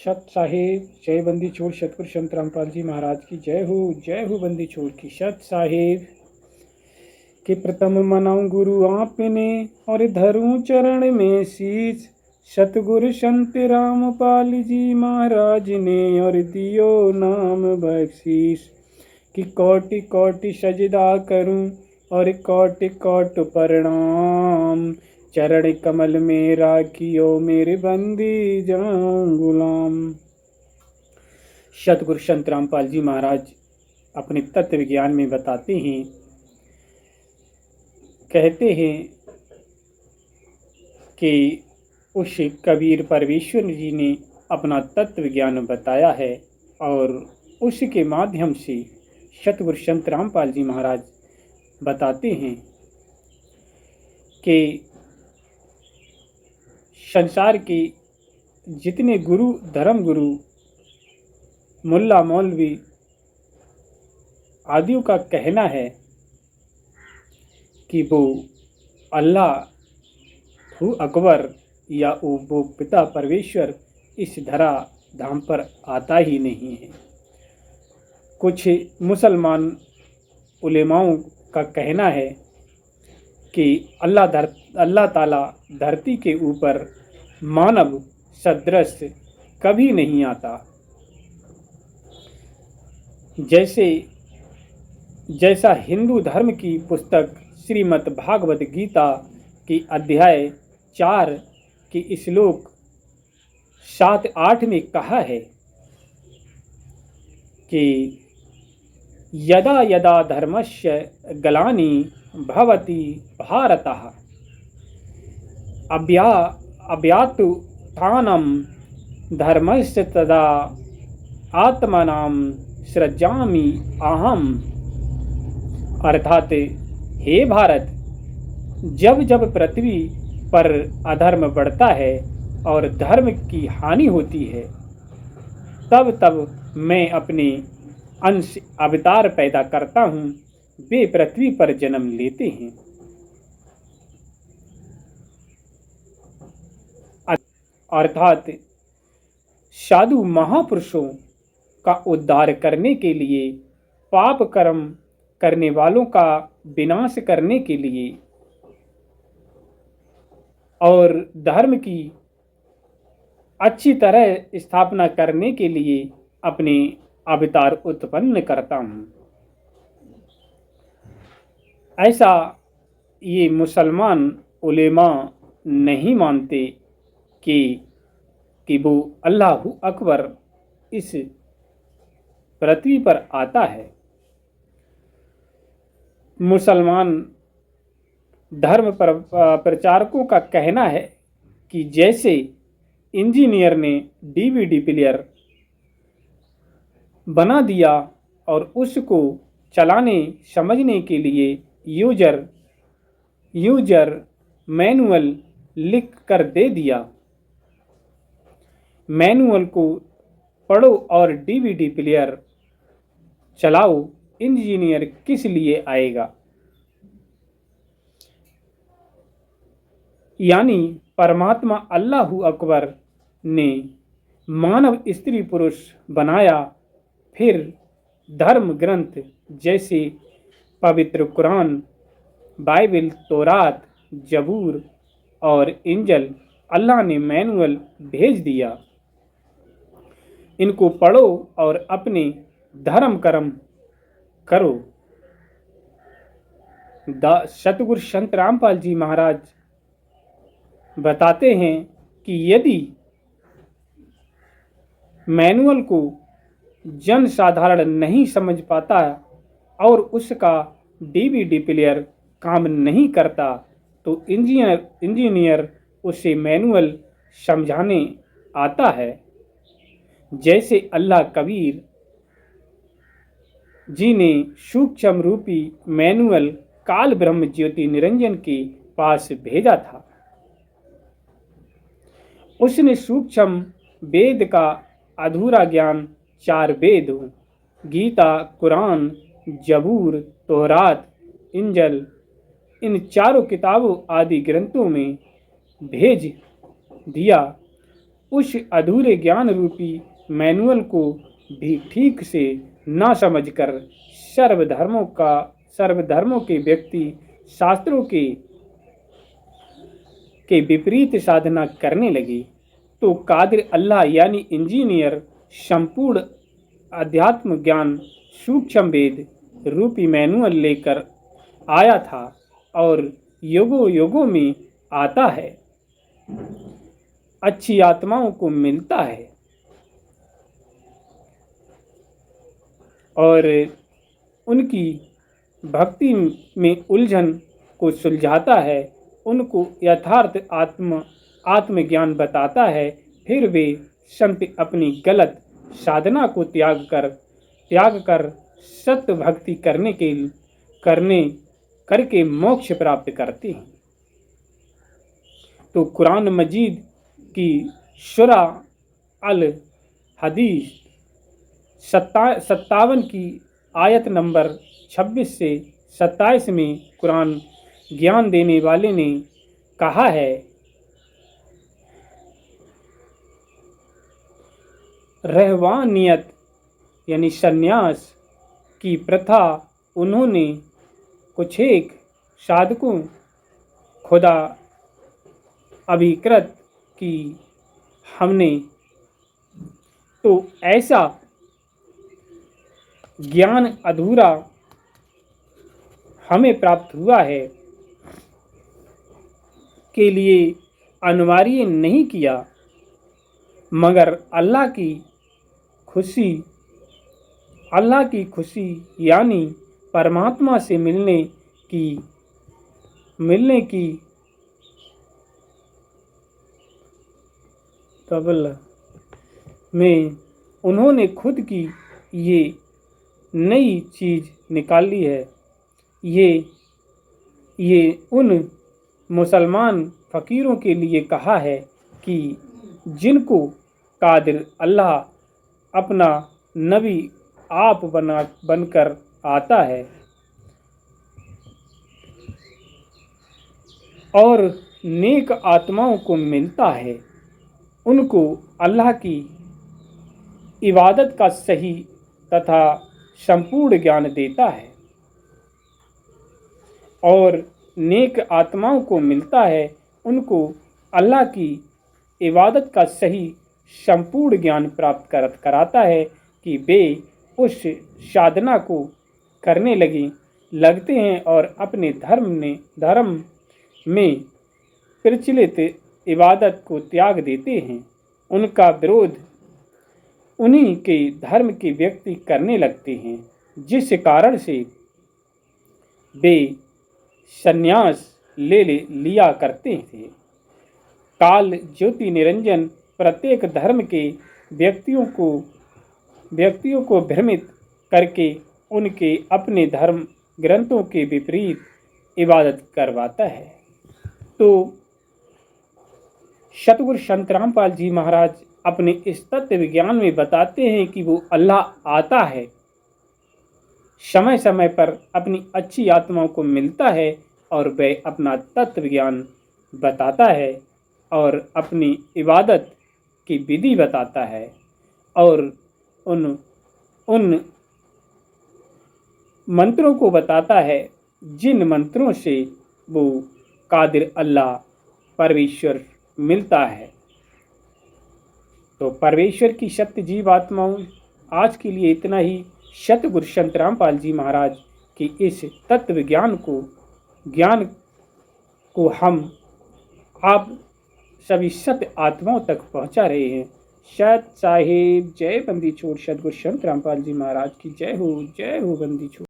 सत साहिब जय बंदी छोड़ सतगुरु संत रामपाल जी महाराज की जय हो बंदी छोड़ की सत साहिब के प्रथम मनाऊं गुरु आपने और धरूं चरण में शीश। सतगुरु संत रामपाल जी महाराज ने और दियो नाम बख्शीश। कि कोटि कोटि सजदा करूं और कोटि कोटि प्रणाम। चरण कमल में राखियो मेरे बंदी जाऊं गुलाम। सतगुरु संत रामपाल जी महाराज अपने तत्व विज्ञान में बताते हैं, कहते हैं कि उस कबीर परमेश्वर जी ने अपना तत्व ज्ञान बताया है और उसके माध्यम से सतगुरु संत रामपाल जी महाराज बताते हैं कि संसार के जितने गुरु, धर्म गुरु, मुल्ला मौलवी आदियों का कहना है कि वो अल्लाह हु अकबर या वो पिता परमेश्वर इस धरा धाम पर आता ही नहीं है। कुछ मुसलमान उलेमाओं का कहना है कि अल्लाह ताला धरती के ऊपर मानव सदृश कभी नहीं आता। जैसा हिंदू धर्म की पुस्तक श्रीमद् भागवत गीता की अध्याय 4 की श्लोक 7-8 में कहा है कि यदा यदा धर्मस्य ग्लानि भवति भारतः अभ्युत्थानं धर्मस्य तदा आत्मनां सृजामि अहम्। अर्थात हे भारत, जब जब पृथ्वी पर अधर्म बढ़ता है और धर्म की हानि होती है, तब तब मैं अपने अंश अवतार पैदा करता हूँ, वे पृथ्वी पर जन्म लेते हैं। अर्थात साधु महापुरुषों का उद्धार करने के लिए, पाप कर्म करने वालों का विनाश करने के लिए और धर्म की अच्छी तरह स्थापना करने के लिए अपने अवतार उत्पन्न करता हूँ। ऐसा ये मुसलमान उलेमा नहीं मानते कि वो अल्लाह अकबर इस पृथ्वी पर आता है। मुसलमान धर्म प्रचारकों का कहना है कि जैसे इंजीनियर ने डीवीडी प्लेयर बना दिया और उसको चलाने समझने के लिए यूजर मैनुअल लिख कर दे दिया, मैनुअल को पढ़ो और डीवीडी प्लेयर चलाओ, इंजीनियर किस लिए आएगा। यानी परमात्मा अल्लाह अकबर ने मानव स्त्री पुरुष बनाया, फिर धर्म ग्रंथ जैसे पवित्र कुरान, बाइबल, तौरात, जबूर और इंजल अल्लाह ने मैनुअल भेज दिया। इनको पढ़ो और अपने धर्म कर्म करो। सतगुरु संत रामपाल जी महाराज बताते हैं कि यदि मैनुअल को जन साधारण नहीं समझ पाता और उसका डीवीडी प्लेयर काम नहीं करता, तो इंजीनियर उसे मैनुअल समझाने आता है। जैसे अल्लाह कबीर जी ने सूक्ष्म रूपी मैनुअल काल ब्रह्म ज्योति निरंजन के पास भेजा था। उसने सूक्ष्म वेद का अधूरा ज्ञान 4 वेद, गीता, कुरान, जबूर, तौरात, इंजल, इन चारों किताबों आदि ग्रंथों में भेज दिया उस अधूरे ज्ञान रूपी मैनुअल को भी ठीक से ना समझकर सर्वधर्मों के व्यक्ति शास्त्रों के विपरीत साधना करने लगे, तो कादिर अल्लाह यानी इंजीनियर संपूर्ण अध्यात्म ज्ञान सूक्ष्म वेद रूपी मैनुअल लेकर आया था और युगों युगों में आता है, अच्छी आत्माओं को मिलता है और उनकी भक्ति में उलझन को सुलझाता है, उनको यथार्थ आत्मज्ञान बताता है। फिर वे संत अपनी गलत साधना को त्याग कर सत्य भक्ति करके मोक्ष प्राप्त करते हैं। तो कुरान मजीद की सूरा अल हदीस 57 की आयत नंबर 26 से 27 में कुरान ज्ञान देने वाले ने कहा है, रहवानियत यानी संन्यास की प्रथा उन्होंने कुछ एक साधकों खुदा अभिकृत की हमने, तो ऐसा ज्ञान अधूरा हमें प्राप्त हुआ है के लिए अनिवार्य नहीं किया, मगर अल्लाह की खुशी यानी परमात्मा से मिलने की तबल में उन्होंने खुद की ये नई चीज निकाली है। ये उन मुसलमान फ़कीरों के लिए कहा है कि जिनको कादिर अल्लाह अपना नबी आप बनकर आता है और नेक आत्माओं को मिलता है, उनको अल्लाह की इबादत का सही तथा संपूर्ण ज्ञान देता है और नेक आत्माओं को मिलता है, उनको अल्लाह की इबादत का सही संपूर्ण ज्ञान प्राप्त कराता है कि वे उस साधना को करने लगते हैं और अपने धर्म में प्रचलित इबादत को त्याग देते हैं। उनका विरोध उन्हीं के धर्म के व्यक्ति करने लगते हैं, जिस कारण से वे संन्यास लिया करते थे। काल ज्योति निरंजन प्रत्येक धर्म के व्यक्तियों को भ्रमित करके उनके अपने धर्म ग्रंथों के विपरीत इबादत करवाता है। तो सतगुरु संत रामपाल जी महाराज अपने इस तत्व विज्ञान में बताते हैं कि वो अल्लाह आता है, समय समय पर अपनी अच्छी आत्माओं को मिलता है और वह अपना तत्व ज्ञान बताता है और अपनी इबादत की विधि बताता है और उन मंत्रों को बताता है जिन मंत्रों से वो कादिर अल्लाह परमेश्वर मिलता है। तो परमेश्वर की सत्य जीव आत्माओं, आज के लिए इतना ही। सतगुरु संत रामपाल जी महाराज की इस तत्व ज्ञान को हम आप सभी सत्य आत्माओं तक पहुंचा रहे हैं। सत साहिब जय बंदी छोड़। सतगुरु संत रामपाल जी महाराज की जय हो बंदी छोड़।